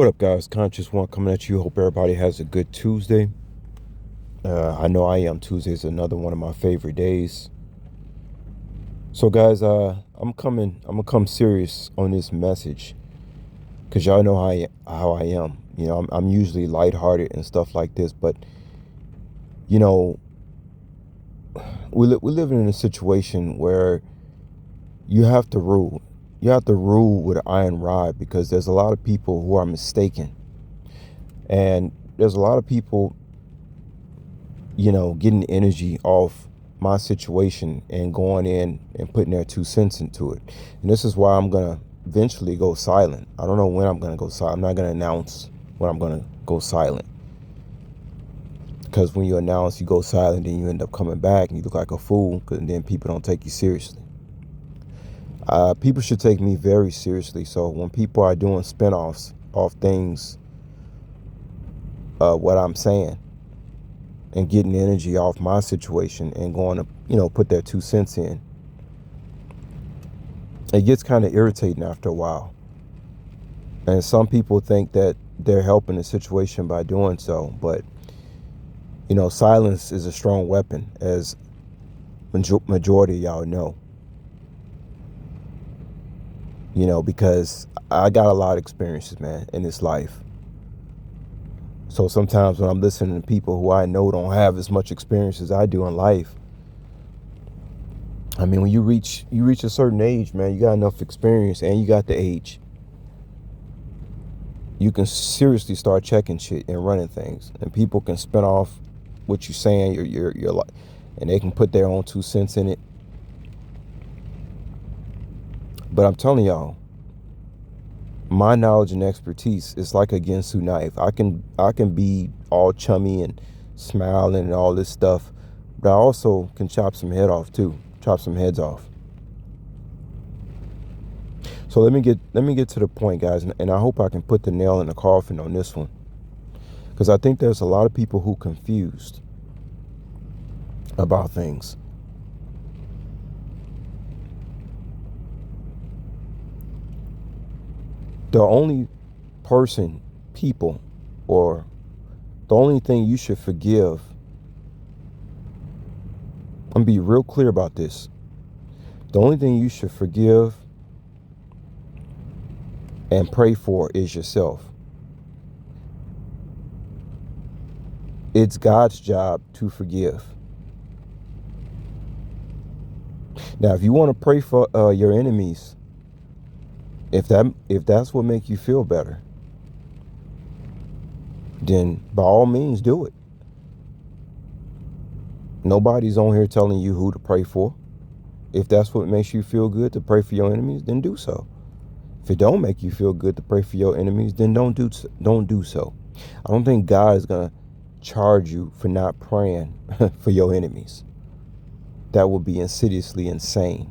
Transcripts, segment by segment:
What up, guys? Conscious One coming at you. Hope everybody has a good Tuesday. I know I am. Tuesday is another one of my favorite days. So, guys, I'm gonna come serious on this message because y'all know how I am. I'm usually lighthearted and stuff like this, but you know, we're living in a situation where you have to rule. You have to rule with an iron rod because there's a lot of people who are mistaken, and there's a lot of people getting energy off my situation and going in and putting their 2 cents into it. And this is why I'm going to eventually go silent. I don't know when I'm going to go silent. I'm not going to announce when I'm going to go silent. Because when you announce you go silent, then you end up coming back and you look like a fool, because then people don't take you seriously. People should take me very seriously. So when people are doing spinoffs off things, what I'm saying, and getting energy off my situation and going to, put their 2 cents in, it gets kind of irritating after a while. And some people think that they're helping the situation by doing so. But, silence is a strong weapon, as majority of y'all know. Because I got a lot of experiences, man, in this life. So sometimes when I'm listening to people who I know don't have as much experience as I do in life, I mean, when you reach a certain age, man, you got enough experience and you got the age, you can seriously start checking shit and running things, and people can spin off what you're saying, your life, and they can put their own 2 cents in it. But I'm telling y'all, my knowledge and expertise is like a Ginsu knife. I can be all chummy and smiling and all this stuff, but I also can chop some heads off. So let me get to the point, guys, and I hope I can put the nail in the coffin on this one, because I think there's a lot of people who confused about things. The only people, or the only thing you should forgive, I'm going to be real clear about this. The only thing you should forgive and pray for is yourself. It's God's job to forgive. Now, if you want to pray for your enemies, if that's what makes you feel better, then by all means do it. Nobody's on here telling you who to pray for. If that's what makes you feel good to pray for your enemies, then do so. If it don't make you feel good to pray for your enemies, then don't do so. I don't think God is going to charge you for not praying for your enemies. That would be insidiously insane.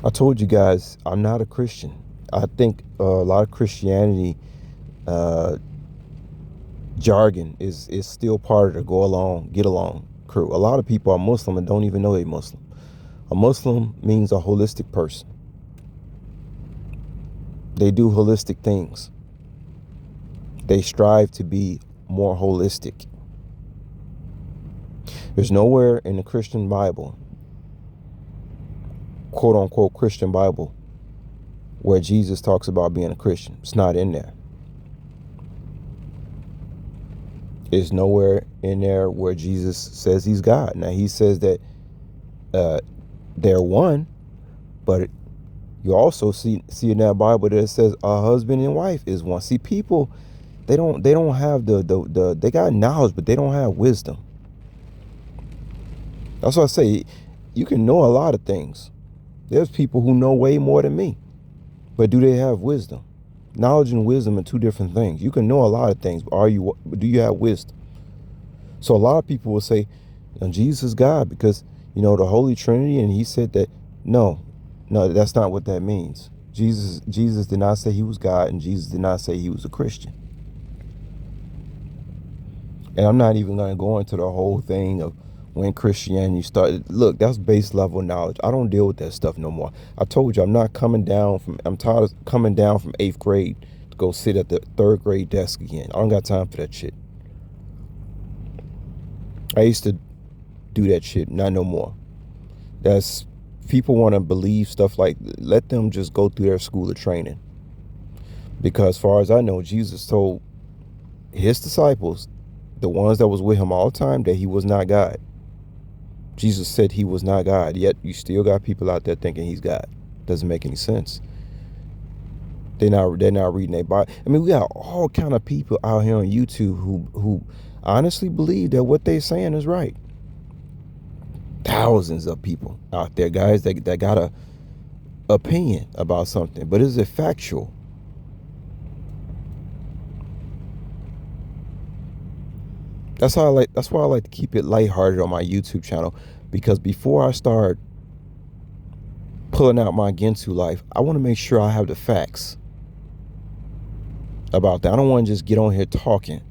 I told you guys, I'm not a Christian. I think a lot of Christianity jargon is still part of the get along crew. A lot of people are Muslim and don't even know they're Muslim. A Muslim means a holistic person. They do holistic things. They strive to be more holistic. There's nowhere in the Christian Bible, quote unquote Christian Bible, where Jesus talks about being a Christian. It's not in there. It's nowhere in there where Jesus says he's God. Now, he says that they're one, but you also see in that Bible that it says a husband and wife is one. See, people, they don't have they got knowledge, but they don't have wisdom. That's why I say you can know a lot of things. There's people who know way more than me, but do they have wisdom? Knowledge and wisdom are two different things. You can know a lot of things, but do you have wisdom? So a lot of people will say, Jesus is God because, the Holy Trinity, and he said that. No, that's not what that means. Jesus did not say he was God, and Jesus did not say he was a Christian. And I'm not even going to go into the whole thing of when Christianity started. Look, that's base level knowledge. I don't deal with that stuff no more. I told you I'm not coming down from. I'm tired of coming down from 8th grade to go sit at the 3rd grade desk again. I don't got time for that shit. I used to do that shit, not no more. That's people want to believe stuff like, let them just go through their school of training. Because as far as I know, Jesus told his disciples, the ones that was with him all the time, that he was not God. Jesus said he was not God, yet you still got people out there thinking he's God. Doesn't make any sense. They're not reading their Bible. I mean, we got all kind of people out here on YouTube who honestly believe that what they're saying is right. Thousands of people out there, guys, that got a opinion about something, but is it factual? That's why I like to keep it lighthearted on my YouTube channel, because before I start pulling out my Ginsu life, I want to make sure I have the facts about that. I don't want to just get on here talking.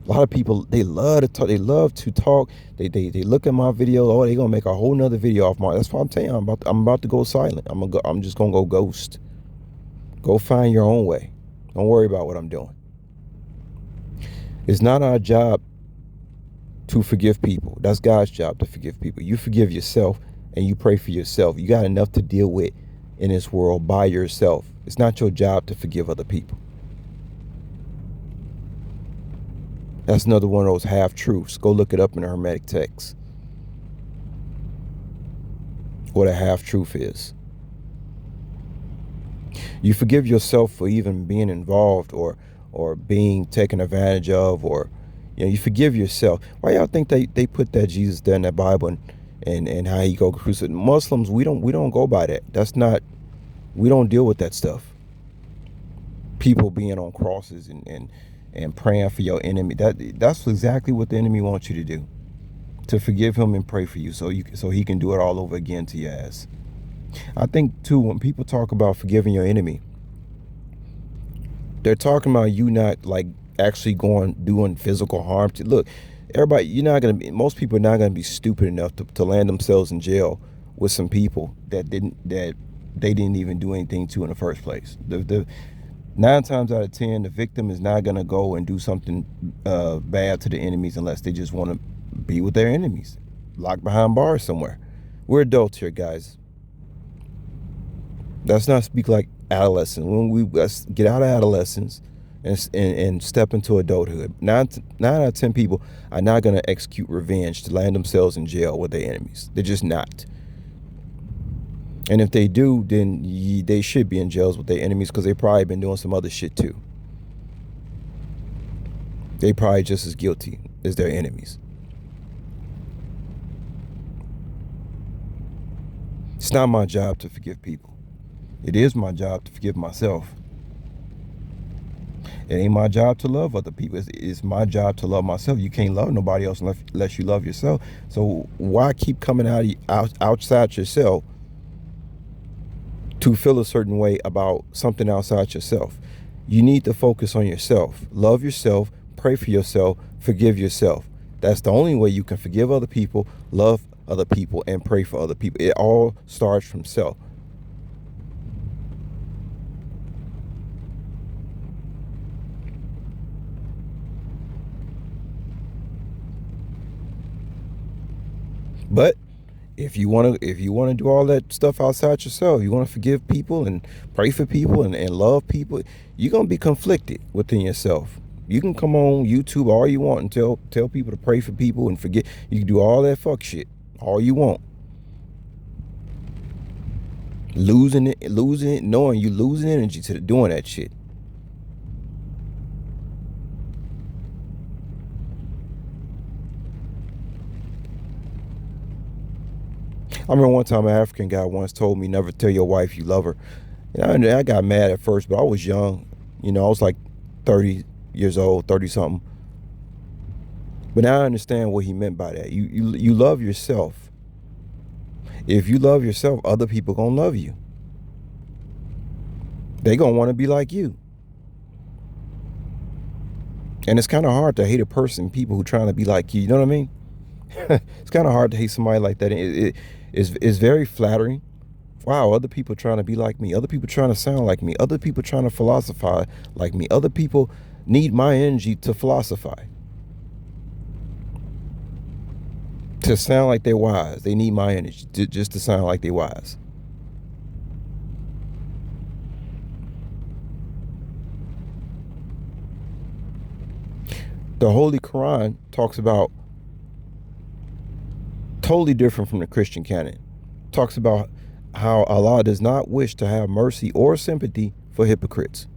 A lot of people, they love to talk. They love to talk. They look at my video. Oh, they gonna make a whole nother video off my. That's what I'm telling you. I'm about to go silent. I'm just gonna go ghost. Go find your own way. Don't worry about what I'm doing. It's not our job to forgive people. That's God's job, to forgive people. You forgive yourself and you pray for yourself. You got enough to deal with in this world by yourself. It's not your job to forgive other people. That's another one of those half-truths. Go look it up in the Hermetic text. What a half-truth is. You forgive yourself for even being involved or being taken advantage of, or you forgive yourself. Why y'all think they put that Jesus there in that Bible and how he go crucified? Muslims, we don't go by that. That's not, we don't deal with that stuff. People being on crosses and praying for your enemy. That's exactly what the enemy wants you to do. To forgive him and pray for you so he can do it all over again to your ass. I think too, when people talk about forgiving your enemy, they're talking about you not like actually doing physical harm to. Look, everybody, most people are not gonna be stupid enough to land themselves in jail with some people that they didn't even do anything to in the first place. The 9 times out of 10, the victim is not gonna go and do something bad to the enemies unless they just want to be with their enemies, locked behind bars somewhere. We're adults here, guys. Let's not speak like adolescents. Let's get out of adolescence and step into adulthood. 9 out of 10 people are not going to execute revenge to land themselves in jail with their enemies. They're just not. And if they do, then they should be in jails with their enemies, because they probably been doing some other shit too. They probably just as guilty as their enemies. It's not my job to forgive people. It is my job to forgive myself. It ain't my job to love other people. It's my job to love myself. You can't love nobody else unless you love yourself. So why keep coming outside yourself to feel a certain way about something outside yourself? You need to focus on yourself. Love yourself, pray for yourself, forgive yourself. That's the only way you can forgive other people, love other people, and pray for other people. It all starts from self. But if you want to do all that stuff outside yourself, you want to forgive people and pray for people and love people, you're going to be conflicted within yourself. You can come on YouTube all you want and tell people to pray for people and forget. You can do all that fuck shit all you want. Losing it, knowing you losing energy to doing that shit. I remember one time an African guy once told me, never tell your wife you love her. And I got mad at first, but I was young. I was like 30 years old, 30 something. But now I understand what he meant by that. You love yourself. If you love yourself, other people gonna love you. They gonna want to be like you. And it's kind of hard to hate people who trying to be like you. You know what I mean? It's kind of hard to hate somebody like that. It's very flattering. Wow, other people trying to be like me. Other people trying to sound like me. Other people trying to philosophize like me. Other people need my energy to philosophize. To sound like they're wise. They need my energy just to sound like they're wise. The Holy Quran talks about totally different from the Christian canon. Talks about how Allah does not wish to have mercy or sympathy for hypocrites.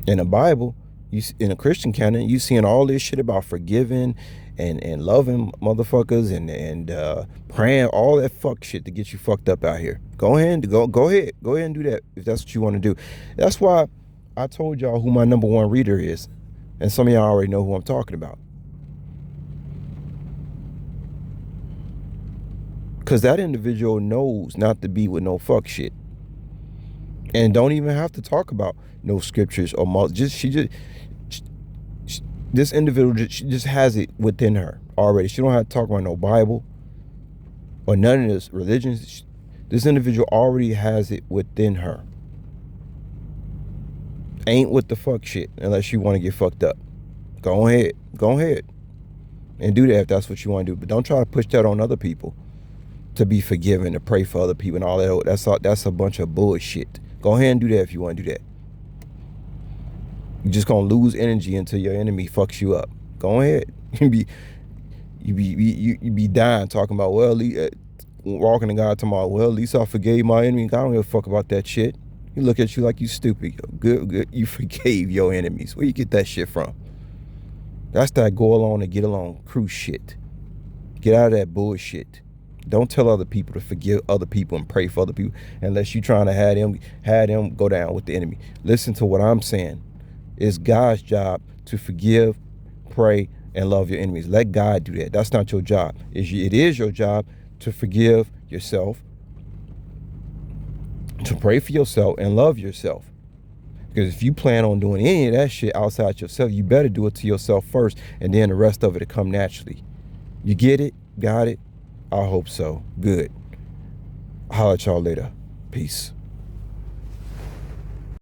In the Bible, in a Christian canon, you seeing all this shit about forgiving and loving motherfuckers and praying, all that fuck shit to get you fucked up out here. Go ahead and do that if that's what you want to do. That's why I told y'all who my #1 reader is, and some of y'all already know who I'm talking about. Because that individual knows not to be with no fuck shit, and don't even have to talk about no scriptures or this individual she just has it within her already. She don't have to talk about no Bible or none of this religions. This individual already has it within her. Ain't with the fuck shit unless you want to get fucked up. Go ahead and do that if that's what you want to do. But don't try to push that on other people to be forgiven, to pray for other people and all that. That's a bunch of bullshit. Go ahead and do that if you want to do that. You're just gonna lose energy until your enemy fucks you up. Go ahead. You be dying talking about, well, walking to God talking about, well, at least I forgave my enemy. God don't give a fuck about that shit. He look at you like you stupid. Good. You forgave your enemies. Where you get that shit from? That's that go along and get along crew shit. Get out of that bullshit. Don't tell other people to forgive other people and pray for other people unless you're trying to have them go down with the enemy. Listen to what I'm saying. It's God's job to forgive, pray, and love your enemies. Let God do that. That's not your job. It is your job to forgive yourself, to pray for yourself, and love yourself. Because if you plan on doing any of that shit outside yourself, you better do it to yourself first, and then the rest of it will come naturally. You get it? Got it? I hope so. Good. I'll holler at y'all later. Peace.